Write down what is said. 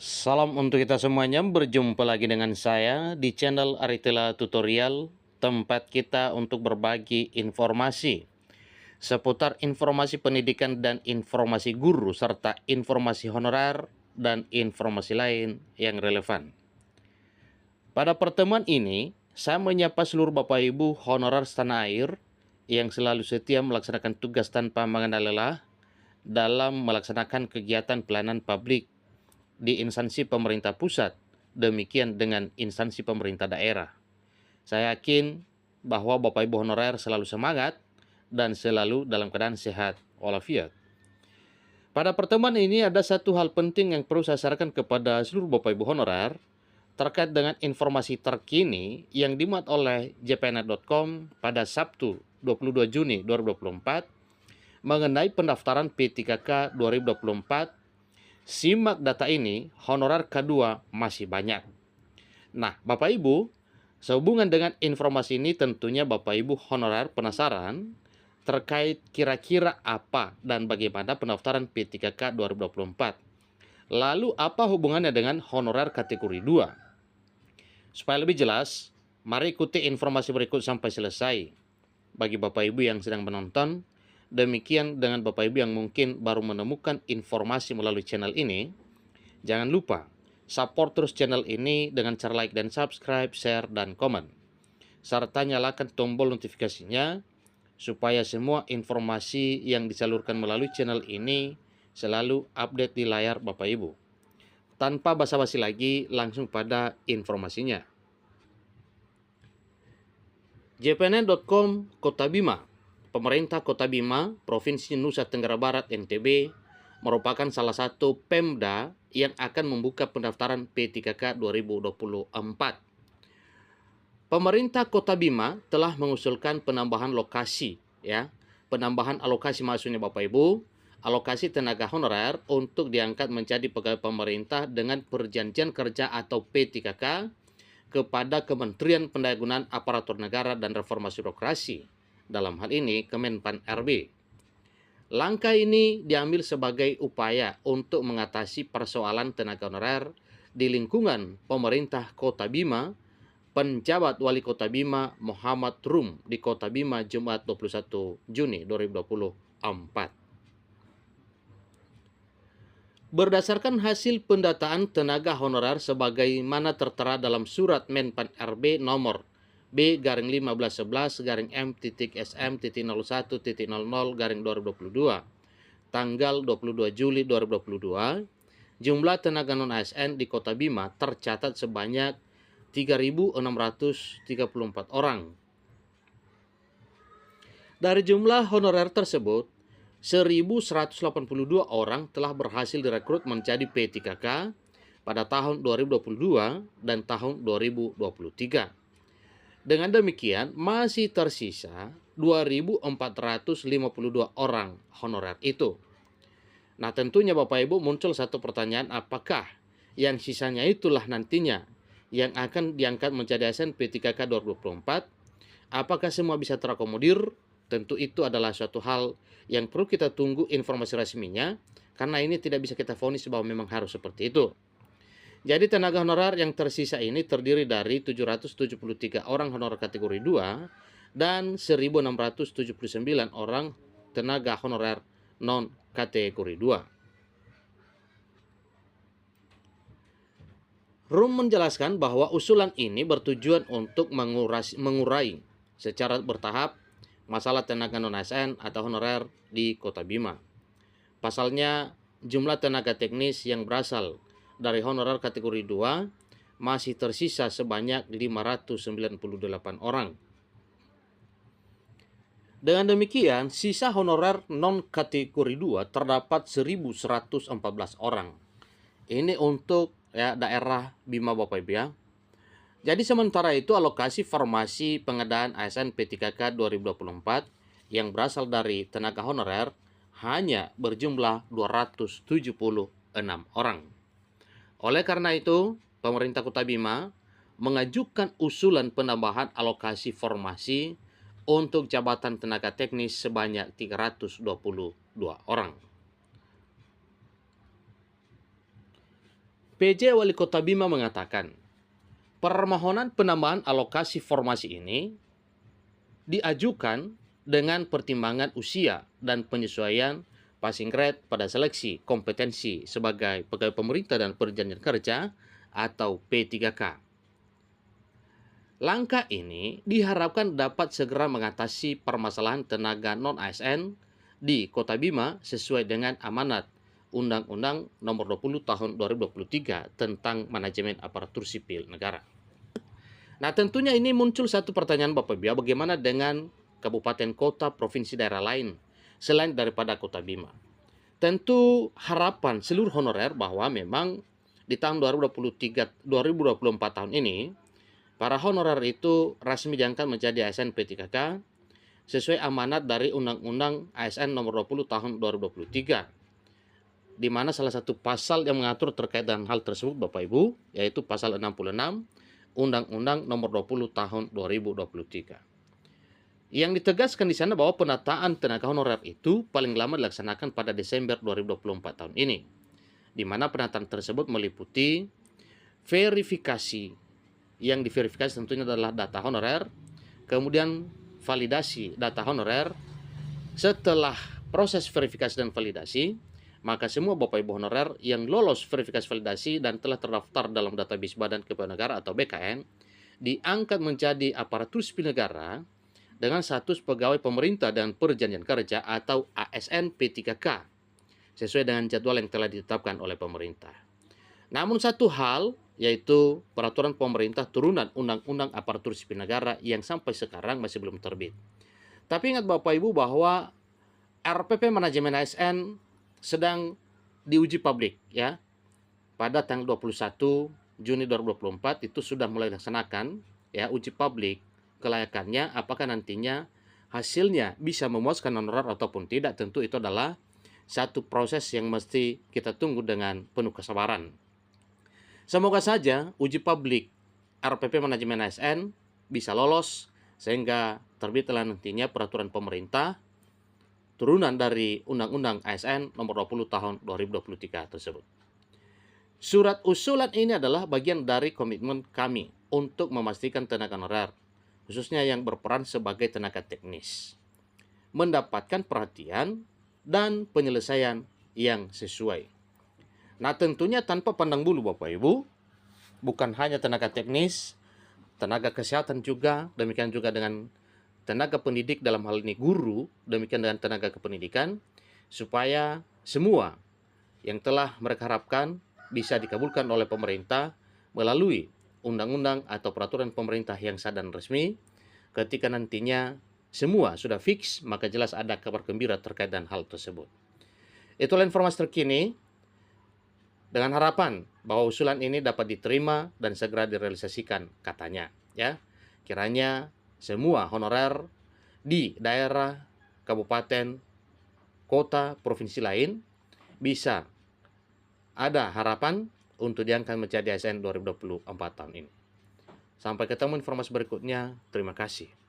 Salam untuk kita semuanya, berjumpa lagi dengan saya di channel Aritela Tutorial, tempat kita untuk berbagi informasi seputar informasi pendidikan dan informasi guru, serta informasi honorer dan informasi lain yang relevan. Pada pertemuan ini, saya menyapa seluruh Bapak Ibu honorer setanah air yang selalu setia melaksanakan tugas tanpa mengenal lelah dalam melaksanakan kegiatan pelayanan publik di instansi pemerintah pusat, demikian dengan instansi pemerintah daerah. Saya yakin bahwa Bapak Ibu honorer selalu semangat dan selalu dalam keadaan sehat walafiat. Pada pertemuan ini ada satu hal penting yang perlu saya sarankan kepada seluruh Bapak Ibu honorer terkait dengan informasi terkini yang dimuat oleh jpnet.com pada Sabtu 22 Juni 2024 mengenai pendaftaran P3K 2024. Simak data ini, honorer K2 masih banyak. Nah, Bapak Ibu, sehubungan dengan informasi ini tentunya Bapak Ibu honorer penasaran terkait kira-kira apa dan bagaimana pendaftaran P3K 2024. Lalu apa hubungannya dengan honorer kategori 2? Supaya lebih jelas, mari ikuti informasi berikut sampai selesai. Bagi Bapak Ibu yang sedang menonton, demikian dengan Bapak Ibu yang mungkin baru menemukan informasi melalui channel ini, jangan lupa support terus channel ini dengan cara like dan subscribe, share, dan komen. Serta nyalakan tombol notifikasinya supaya semua informasi yang disalurkan melalui channel ini selalu update di layar Bapak Ibu. Tanpa basa-basi lagi, langsung pada informasinya. jpnet.com Kota Bima. Pemerintah Kota Bima, Provinsi Nusa Tenggara Barat (NTB) merupakan salah satu Pemda yang akan membuka pendaftaran P3K 2024. Pemerintah Kota Bima telah mengusulkan penambahan lokasi, penambahan alokasi maksudnya Bapak Ibu, alokasi tenaga honorer untuk diangkat menjadi pegawai pemerintah dengan perjanjian kerja atau P3K kepada Kementerian Pendayagunaan Aparatur Negara dan Reformasi Birokrasi, dalam hal ini Kemenpan RB. Langkah ini diambil sebagai upaya untuk mengatasi persoalan tenaga honorer di lingkungan pemerintah Kota Bima. Penjabat Wali Kota Bima Muhammad Rum di Kota Bima Jumat 21 Juni 2024. Berdasarkan hasil pendataan tenaga honorer sebagaimana tertera dalam surat Menpan RB nomor B-1511-M.SM.01.00/2022 tanggal 22 Juli 2022, jumlah tenaga non-ASN di Kota Bima tercatat sebanyak 3.634 orang. Dari jumlah honorer tersebut, 1.182 orang telah berhasil direkrut menjadi P3K pada tahun 2022 dan tahun 2023. Dengan demikian, masih tersisa 2.452 orang honorer itu. Nah, tentunya Bapak Ibu muncul satu pertanyaan, apakah yang sisanya itulah nantinya yang akan diangkat menjadi ASN P3K 2024? Apakah semua bisa terakomodir? Tentu itu adalah suatu hal yang perlu kita tunggu informasi resminya, karena ini tidak bisa kita vonis bahwa memang harus seperti itu. Jadi tenaga honorer yang tersisa ini terdiri dari 773 orang honorer kategori 2 dan 1.679 orang tenaga honorer non kategori 2. Rum menjelaskan bahwa usulan ini bertujuan untuk mengurai secara bertahap masalah tenaga non-ASN atau honorer di Kota Bima. Pasalnya, jumlah tenaga teknis yang berasal dari honorer kategori 2 masih tersisa sebanyak 598 orang. Dengan demikian, sisa honorer non-kategori 2 terdapat 1.114 orang. Ini untuk daerah Bima Bapak Ibu ya. Jadi sementara itu alokasi formasi pengadaan ASN P3K 2024 yang berasal dari tenaga honorer hanya berjumlah 276 orang. Oleh karena itu, pemerintah Kota Bima mengajukan usulan penambahan alokasi formasi untuk jabatan tenaga teknis sebanyak 322 orang. PJ Wali Kota Bima mengatakan, permohonan penambahan alokasi formasi ini diajukan dengan pertimbangan usia dan penyesuaian passing grade pada seleksi kompetensi sebagai pegawai pemerintah dan perjanjian kerja atau P3K. Langkah ini diharapkan dapat segera mengatasi permasalahan tenaga non-ASN di Kota Bima sesuai dengan amanat Undang-Undang Nomor 20 Tahun 2023 tentang Manajemen Aparatur Sipil Negara. Nah, tentunya ini muncul satu pertanyaan Bapak Ibu, bagaimana dengan kabupaten, kota, provinsi, daerah lain selain daripada Kota Bima? Tentu harapan seluruh honorer bahwa memang di tahun 2024 tahun ini, para honorer itu resmi diangkat menjadi ASN P3K sesuai amanat dari Undang-Undang ASN Nomor 20 Tahun 2023, di mana salah satu pasal yang mengatur terkait dengan hal tersebut Bapak Ibu, yaitu pasal 66 Undang-Undang Nomor 20 Tahun 2023. Yang ditegaskan di sana bahwa penataan tenaga honorer itu paling lama dilaksanakan pada Desember 2024 tahun ini, di mana penataan tersebut meliputi verifikasi. Yang diverifikasi tentunya adalah data honorer, kemudian validasi data honorer. Setelah proses verifikasi dan validasi, maka semua Bapak Ibu honorer yang lolos verifikasi validasi dan telah terdaftar dalam database Badan Kepegawaian Negara atau BKN diangkat menjadi aparatur sipil negara dengan status pegawai pemerintah dan perjanjian kerja atau ASN P3K sesuai dengan jadwal yang telah ditetapkan oleh pemerintah. Namun satu hal, yaitu peraturan pemerintah turunan Undang-Undang Aparatur Sipil Negara yang sampai sekarang masih belum terbit. Tapi ingat Bapak Ibu bahwa RPP Manajemen ASN sedang diuji publik ya. Pada tanggal 21 Juni 2024 itu sudah mulai dilaksanakan ya uji publik kelayakannya, apakah nantinya hasilnya bisa memuaskan honorer ataupun tidak. Tentu itu adalah satu proses yang mesti kita tunggu dengan penuh kesabaran. Semoga saja uji publik RPP Manajemen ASN bisa lolos sehingga terbitlah nantinya peraturan pemerintah turunan dari Undang-Undang ASN Nomor 20 Tahun 2023 tersebut. Surat usulan ini adalah bagian dari komitmen kami untuk memastikan tenaga honorer, khususnya yang berperan sebagai tenaga teknis, mendapatkan perhatian dan penyelesaian yang sesuai. Nah, tentunya tanpa pandang bulu Bapak Ibu, bukan hanya tenaga teknis, tenaga kesehatan juga, demikian juga dengan tenaga pendidik, dalam hal ini guru, demikian dengan tenaga kependidikan, supaya semua yang telah mereka harapkan bisa dikabulkan oleh pemerintah melalui undang-undang atau peraturan pemerintah yang sah dan resmi. Ketika nantinya semua sudah fix, maka jelas ada kabar gembira terkait dengan hal tersebut. Itulah informasi terkini, dengan harapan bahwa usulan ini dapat diterima dan segera direalisasikan katanya ya. Kiranya semua honorer di daerah, kabupaten, kota, provinsi lain bisa ada harapan untuk diangkat menjadi ASN 2024 tahun ini. Sampai ketemu informasi berikutnya. Terima kasih.